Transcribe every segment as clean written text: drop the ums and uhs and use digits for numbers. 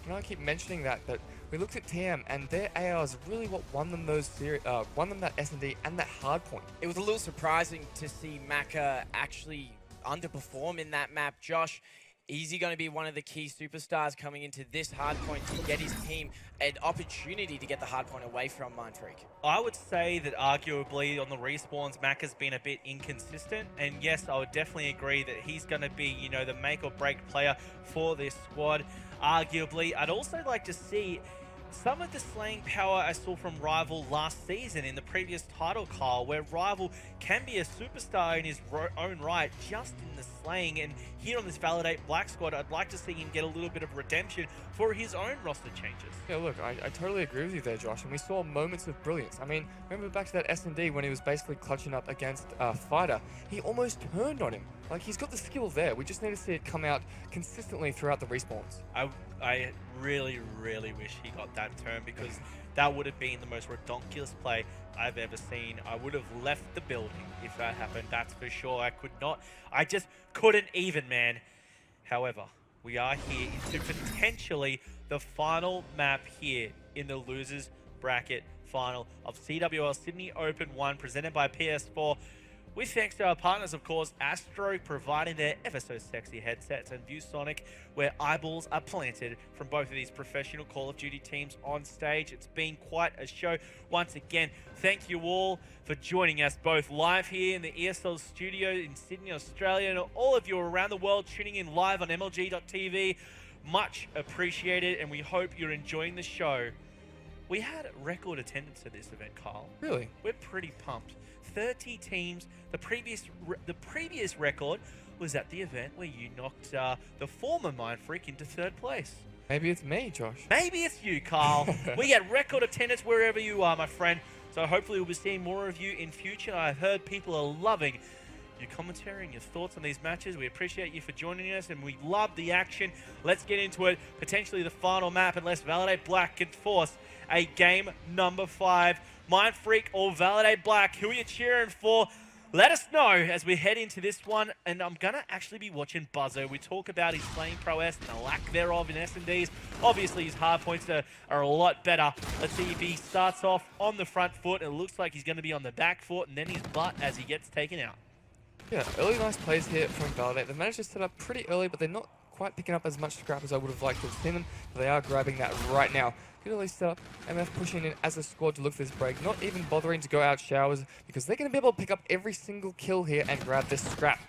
You know, I keep mentioning that, but we looked at TM and their AR is really what won them those won them that S&D and that hard point. It was a little surprising to see Maka actually underperform in that map. Josh, is he going to be one of the key superstars coming into this hard point to get his team an opportunity to get the hard point away from MINDFREAK? I would say that arguably on the respawns, Mac has been a bit inconsistent. And yes, I would definitely agree that he's going to be, you know, the make or break player for this squad. Arguably, I'd also like to see some of the slaying power I saw from Rival last season in the previous title, Carl, where Rival can be a superstar in his own right, just in the slaying. And here on this VALIDATE.BLACK squad, I'd like to see him get a little bit of redemption for his own roster changes. Yeah, look, I totally agree with you there, Josh, and we saw moments of brilliance. I mean, remember back to that S&D when he was basically clutching up against Fighter, he almost turned on him. Like, he's got the skill there, we just need to see it come out consistently throughout the respawns. I really, really wish he got that turn, because that would have been the most redonkulous play I've ever seen. I would have left the building if that happened, that's for sure. I just couldn't even, man. However, we are here into potentially the final map here in the losers bracket final of CWL Sydney Open 1 presented by PS4. With thanks to our partners, of course, Astro providing their ever so sexy headsets, and ViewSonic, where eyeballs are planted from both of these professional Call of Duty teams on stage. It's been quite a show. Once again, thank you all for joining us both live here in the ESL studio in Sydney, Australia, and all of you around the world tuning in live on MLG.tv. Much appreciated, and we hope you're enjoying the show. We had record attendance at this event, Carl. Really? We're pretty pumped. 30 teams. The previous record was at the event where you knocked the former MINDFREAK into 3rd place. Maybe it's me, Josh. Maybe it's you, Carl. We get record attendance wherever you are, my friend. So hopefully we'll be seeing more of you in future. I've heard people are loving your commentary and your thoughts on these matches. We appreciate you for joining us, and we love the action. Let's get into it. Potentially the final map, unless VALIDATE.BLACK can force a game number 5. MINDFREAK or VALIDATE.BLACK, who are you cheering for? Let us know as we head into this one, and I'm going to actually be watching Buzzo. We talk about his playing prowess and the lack thereof in S&Ds. Obviously, his hard points are a lot better. Let's see if he starts off on the front foot. It looks like he's going to be on the back foot, and then his butt as he gets taken out. Yeah, early nice plays here from VALIDATE. They managed to set up pretty early, but they're not quite picking up as much scrap as I would have liked to have seen them, but they are grabbing that right now. Good early setup, MF pushing in as a squad to look for this break, not even bothering to go out showers, because they're going to be able to pick up every single kill here and grab this scrap.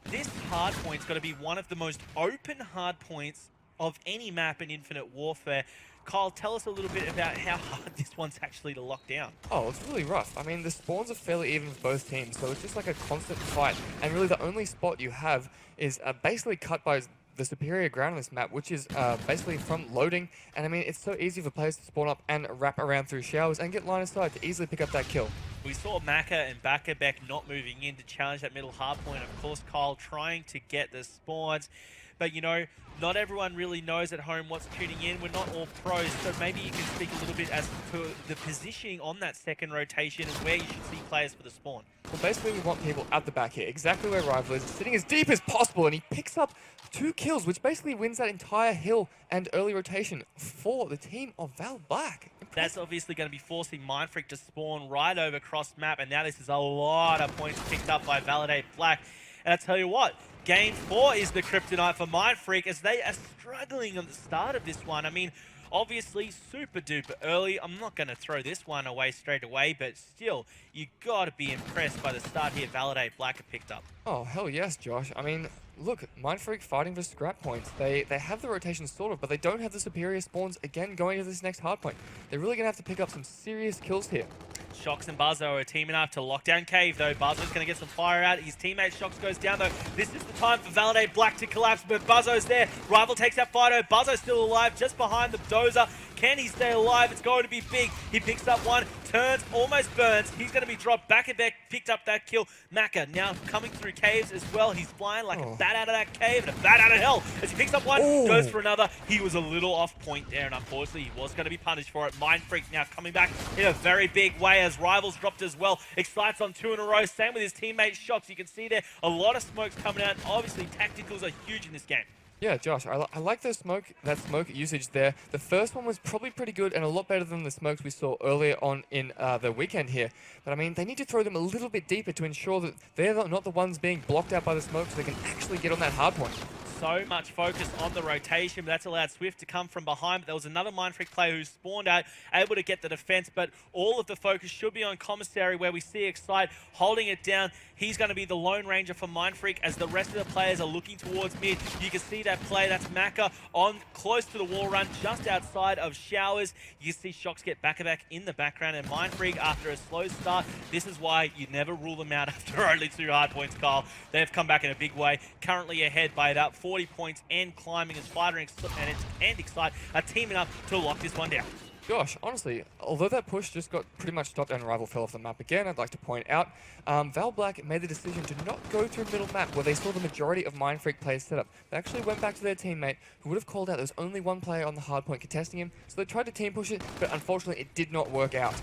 This hard point's got to be one of the most open hard points of any map in Infinite Warfare. Kyle, tell us a little bit about how hard this one's actually to lock down. Oh, it's really rough. I mean, the spawns are fairly even for both teams, so it's just like a constant fight. And really the only spot you have is basically cut by the superior ground on this map, which is basically from loading. And I mean, it's so easy for players to spawn up and wrap around through showers and get line of sight to easily pick up that kill. We saw Maka and Bakabek not moving in to challenge that middle hard point. Of course, Kyle trying to get the spawns. But, you know, not everyone really knows at home what's tuning in. We're not all pros, so maybe you can speak a little bit as to the positioning on that second rotation and where you should see players for the spawn. Well, basically we want people at the back here, exactly where Rival is, sitting as deep as possible, and he picks up 2 kills, which basically wins that entire hill and early rotation for the team of VAL.BLACK. That's obviously going to be forcing MINDFREAK to spawn right over cross map, and now this is a lot of points picked up by VALIDATE.BLACK. And I tell you what, Game 4 is the kryptonite for MINDFREAK, as they are struggling at the start of this one. I mean, obviously super duper early. I'm not going to throw this one away straight away, but still, you got to be impressed by the start here VALIDATE.BLACK have picked up. Oh, hell yes, Josh. I mean, look, MINDFREAK fighting for scrap points. They have the rotation sorted, but they don't have the superior spawns again going to this next hard point. They're really going to have to pick up some serious kills here. Shox and Buzzo are teaming up to lock down Cave, though. Buzzo's going to get some fire out. His teammate Shox goes down, though. This is the time for VALIDATE.BLACK to collapse, but Buzzo's there. Rival takes that fight, though. Buzzo's still alive, just behind the dozer. Can he stay alive? It's going to be big. He picks up one, turns, almost burns. He's going to be dropped. Bakabek picked up that kill. Maka now coming through caves as well. He's flying like a bat out of that cave and a bat out of hell. As he picks up one, goes for another. He was a little off point there, and unfortunately, he was going to be punished for it. MINDFREAK now coming back in a very big way as Rivals dropped as well. Excites on 2 in a row. Same with his teammate Shox. You can see there a lot of smokes coming out. Obviously, tacticals are huge in this game. Yeah, Josh, I like that smoke usage there. The first one was probably pretty good and a lot better than the smokes we saw earlier on in the weekend here. But I mean, they need to throw them a little bit deeper to ensure that they're not the ones being blocked out by the smoke so they can actually get on that hard point. So much focus on the rotation, but that's allowed Swift to come from behind. But there was another MINDFREAK player who spawned out, able to get the defense, but all of the focus should be on Commissary, where we see Excite holding it down. He's going to be the Lone Ranger for MINDFREAK as the rest of the players are looking towards mid. You can see that play. That's Maka on close to the wall run, just outside of Showers. You can see Shocks get back-a-back in the background, and MINDFREAK, after a slow start, this is why you never rule them out after only 2 hard points, Carl. They've come back in a big way, currently ahead by about 40 points and climbing as Fighter and Excite are teaming up to lock this one down. Josh, honestly, although that push just got pretty much stopped and Rival fell off the map again, I'd like to point out, VALBLACK made the decision to not go through middle map where they saw the majority of MINDFREAK players set up. They actually went back to their teammate who would have called out there was only one player on the hard point contesting him, so they tried to team push it, but unfortunately it did not work out.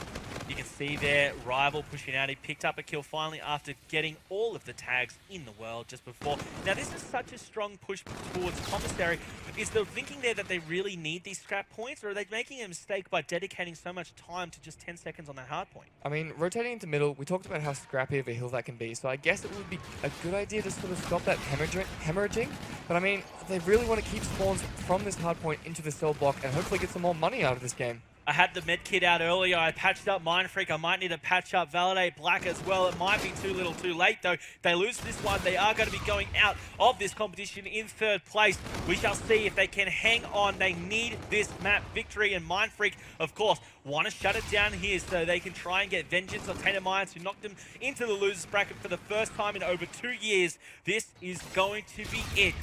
You can see there, Rival pushing out. He picked up a kill finally after getting all of the tags in the world just before. Now, this is such a strong push towards Commissary. Is the thinking there that they really need these scrap points, or are they making a mistake by dedicating so much time to just 10 seconds on that hard point? I mean, rotating into middle, we talked about how scrappy of a hill that can be, so I guess it would be a good idea to sort of stop that hemorrhaging. But I mean, they really want to keep spawns from this hard point into the cell block and hopefully get some more money out of this game. I had the med kit out earlier. I patched up MINDFREAK. I might need to patch up VALIDATE.BLACK as well. It might be too little too late, though. If they lose this one, they are going to be going out of this competition in 3rd place. We shall see if they can hang on. They need this map victory, and MINDFREAK, of course, want to shut it down here so they can try and get vengeance on Tainted Minds, who knocked them into the losers bracket for the first time in over 2 years. This is going to be it.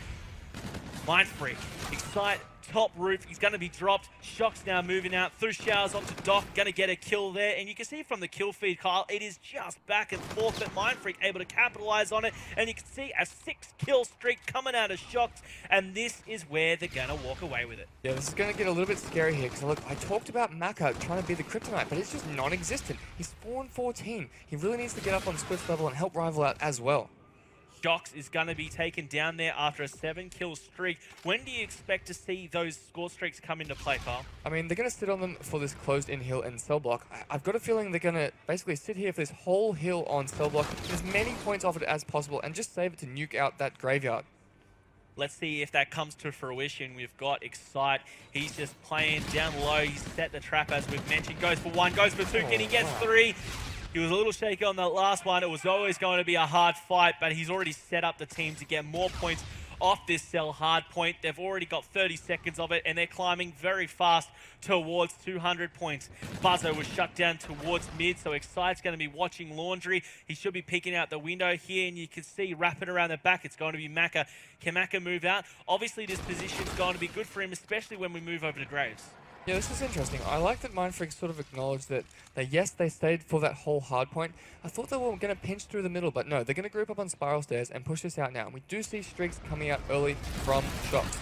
MINDFREAK, Excite, top roof, he's going to be dropped. Shocks now moving out through Showers onto Doc, going to get a kill there. And you can see from the kill feed, Kyle, it is just back and forth, but MINDFREAK able to capitalize on it. And you can see a 6-kill streak coming out of Shocks, and this is where they're going to walk away with it. Yeah, this is going to get a little bit scary here, because look, I talked about Maka trying to be the kryptonite, but it's just non-existent. He's 4-14. He really needs to get up on Swift's level and help Rival out as well. Shocks is going to be taken down there after a 7-kill streak. When do you expect to see those score streaks come into play, Carl? I mean, they're going to sit on them for this closed-in hill and cell block. I've got a feeling they're going to basically sit here for this whole hill on cell block, get as many points off it as possible, and just save it to nuke out that graveyard. Let's see if that comes to fruition. We've got Excite. He's just playing down low. He's set the trap, as we've mentioned. Goes for 1, goes for 2, and he gets 3. He was a little shaky on that last one. It was always going to be a hard fight, but he's already set up the team to get more points off this cell hard point. They've already got 30 seconds of it, and they're climbing very fast towards 200 points. Buzzo was shut down towards mid, so Excite's going to be watching Laundry. He should be peeking out the window here, and you can see wrapping around the back, it's going to be Maka. Can Maka move out? Obviously, this position's going to be good for him, especially when we move over to Graves. Yeah, this is interesting. I like that MINDFREAK sort of acknowledged that, yes, they stayed for that whole hard point. I thought they were going to pinch through the middle, but no, they're going to group up on Spiral Stairs and push this out now. We do see streaks coming out early from Shocks.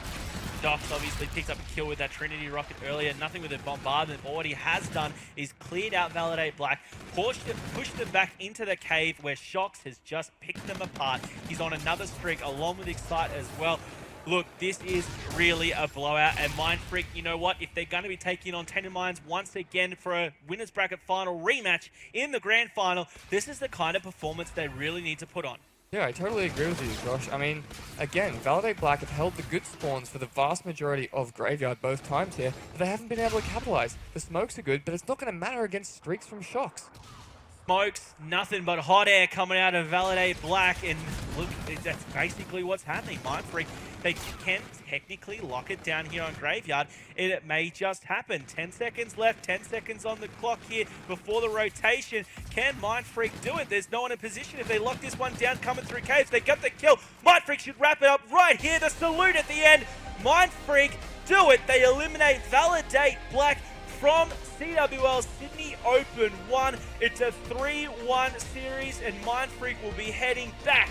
Shocks obviously picked up a kill with that Trinity rocket earlier. Nothing with the bombardment, but what he has done is cleared out VALIDATE.BLACK, pushed them back into the cave where Shocks has just picked them apart. He's on another streak along with Excite as well. Look, this is really a blowout, and MINDFREAK, you know what? If they're going to be taking on Tainted Minds once again for a winner's bracket final rematch in the grand final, this is the kind of performance they really need to put on. Yeah, I totally agree with you, Josh. I mean, again, VALIDATE.BLACK have held the good spawns for the vast majority of Graveyard both times here, but they haven't been able to capitalize. The smokes are good, but it's not going to matter against streaks from Shocks. Smokes, nothing but hot air coming out of VALIDATE.BLACK, and look, that's basically what's happening. MINDFREAK, they can technically lock it down here on Graveyard. It may just happen. 10 seconds left, 10 seconds on the clock here before the rotation. Can MINDFREAK do it? There's no one in position. If they lock this one down coming through caves, they got the kill. MINDFREAK should wrap it up right here. The salute at the end. MINDFREAK do it. They eliminate VALIDATE.BLACK from CWL Sydney Open 1. It's a 3-1 series, and MINDFREAK will be heading back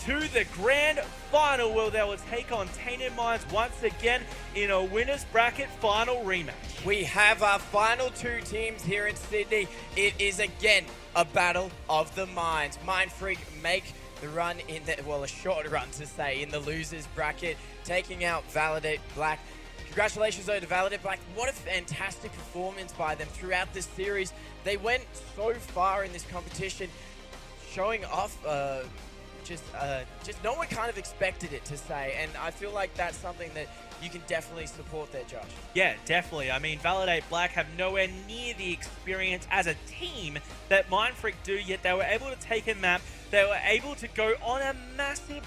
to the grand final where they will take on Tainted Minds once again in a winner's bracket final rematch. We have our final 2 teams here in Sydney. It is again a battle of the minds. MINDFREAK make the run in the, well, a short run to say, in the losers bracket, taking out VALIDATE.BLACK. Congratulations though to VALIDATE.BLACK. What a fantastic performance by them throughout this series. They went so far in this competition, showing off just no one kind of expected it to say, and I feel like that's something that you can definitely support there, Josh. Yeah, definitely. I mean, VALIDATE.BLACK have nowhere near the experience as a team that MINDFREAK do, yet they were able to take a map, they were able to go on a massive